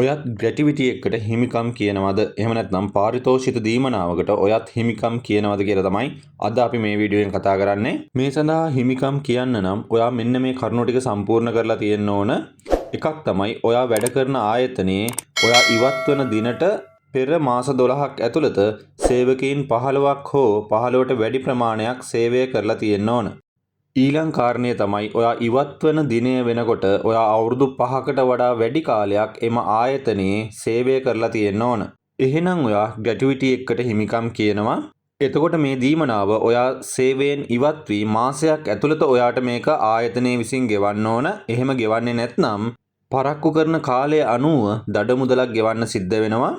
ඔයත් ග්‍රැටිවිටි එකට හිමිකම් කියනවද? එහෙම නැත්නම් පාරිතෝෂිත දීමනාවකට ඔයත් හිමිකම් කියනවද කියලා තමයි අද අපි මේ වීඩියෝෙන් කතා කරන්නේ. මේ සඳහා හිමිකම් කියන්න නම් ඔයා මෙන්න මේ කරුණු ටික සම්පූර්ණ කරලා තියෙන්න ඕන. එකක් තමයි ඔයා වැඩ කරන ආයතනයේ ඔයා ඉවත් වෙන දිනට පෙර මාස 12ක් ඇතුළත සේවකීන් 15ක් හෝ 15ට වැඩි ප්‍රමාණයක් සේවය කරලා තියෙන්න ඕන. ඊළඟ කාරණය තමයි ඔයා ඉවත් වෙන දිනය වෙනකොට ඔයා අවුරුදු 5කට වඩා වැඩි කාලයක් එම ආයතනයේ සේවය කරලා තියෙන්න ඕන. එහෙනම් ඔයා ග්‍රැටිවිටි එකට හිමිකම් කියනවා. එතකොට මේ දීමනාව ඔයා සේවයෙන් ඉවත් වී මාසයක් ඇතුළත ඔයාට මේක ආයතනයේ විසින් ගෙවන්න ඕන. එහෙම ගෙවන්නේ නැත්නම් පරක්කු කරන කාලය අනුව දඩ මුදලක් ගෙවන්න සිද්ධ වෙනවා.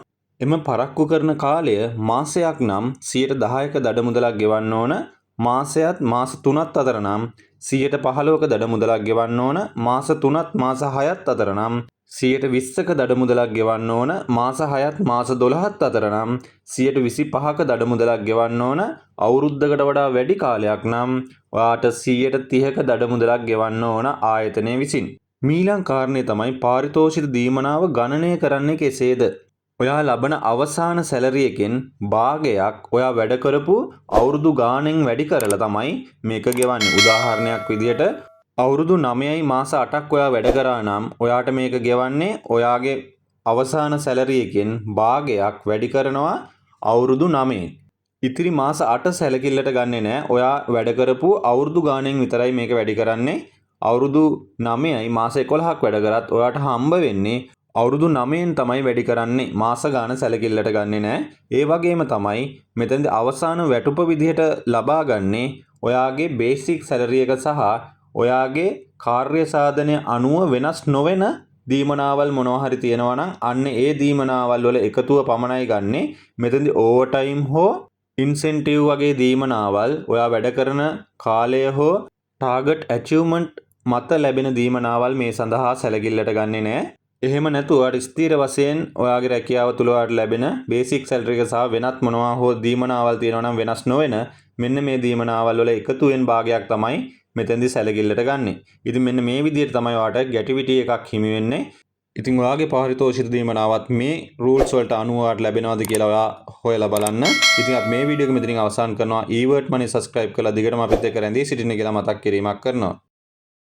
එම පරක්කු කරන කාලය මාසයක් නම් 10%ක දඩ මුදලක් ගෙවන්න ඕන. මාසයත් මාස 3ත් අතර නම් 15%ක දඩ මුදලක් ගෙවන්න ඕන. මාස 3ත් මාස 6ත් අතර නම් 20%ක දඩ මුදලක් ගෙවන්න ඕන. මාස 6ත් මාස 12ත් අතර නම් 25%ක දඩ මුදලක් ගෙවන්න ඕන. අවුරුද්දකට වඩා වැඩි කාලයක් නම් ඔයාට 30%ක දඩ මුදලක් ගෙවන්න ඕන ආයතනය විසින්. ඊළඟ කාරණේ තමයි පාරිතෝෂිත දීමනාව ගණනය කරන්නේ කෙසේද? ඔයා ලබන අවසාන සැලරි එකෙන් භාගයක් ඔයා වැඩ කරපු අවුරුදු ගාණෙන් වැඩි කරලා තමයි මේක ගෙවන්නේ. උදාහරණයක් විදියට අවුරුදු 9යි මාස 8ක් ඔයා වැඩ කරා නම් ඔයාට මේක ගෙවන්නේ ඔයාගේ අවසාන සැලරි එකෙන් භාගයක් වැඩි කරනවා අවුරුදු 9න්. ඉතිරි මාස 8 සැලකිල්ලට ගන්නෙ නෑ. ඔයා වැඩ කරපු අවුරුදු ගාණෙන් විතරයි මේක වැඩි කරන්නේ. අවුරුදු 9යි මාස 11ක් වැඩ කරත් ඔයාට හම්බ වෙන්නේ අවුරුදු 9න් තමයි වැඩි කරන්නේ. මාස ගාන සැලකිල්ලට ගන්නෙ නෑ. ඒ වගේම තමයි මෙතනදී අවසාන වැටුප විදිහට ලබා ගන්නේ ඔයාගේ බේසික් සැලරි එක සහ ඔයාගේ කාර්ය සාධනය අනුව වෙනස් නොවන දීමනාවල් මොනවා හරි තියෙනවා නම් අන්න ඒ දීමනාවල් වල එකතුව පමණයි ගන්නෙ. මෙතනදී ඕවර් ටයිම් හෝ ඉන්සෙන්ටිව් වගේ දීමනාවල් ඔයා වැඩ කරන කාලය හෝ ටාගට් ඇචීව්මන්ට් මත ලැබෙන දීමනාවල් මේ සඳහා සැලකිල්ලට ගන්නෙ නෑ. එහෙම නැතුව ඔයාට ස්ථීර වශයෙන් ඔයාගේ රැකියාව තුළ ඔයාට ලැබෙන බේසික් සැලරි එක සහ වෙනත් මොනවා හෝ දීමනාවල් තියෙනවා නම් වෙනස් නොවන මෙන්න මේ දීමනාවල් වල එකතුවෙන් භාගයක් තමයි මෙතෙන්දී සැලකිල්ලට ගන්නෙ. ඉතින් මෙන්න මේ විදිහට තමයි ඔයාට ග්‍රැටිවිටි එකක් හිමි වෙන්නේ. ඉතින් ඔයාගේ පාරිතෝෂිත දීමනාවත් මේ රූල්ස් වලට අනුව ඔයාට ලැබෙනවද කියලා ඔයා හොයලා බලන්න. ඉතින් අපි මේ වීඩියෝ එක මෙතනින් අවසන් කරනවා. ඊවර්ට් මනි සබ්ස්ක්‍රයිබ් කරලා දිගටම අපිත් එක්ක රැඳී සිටින්න කියලා මතක් කිරීමක් කරනවා.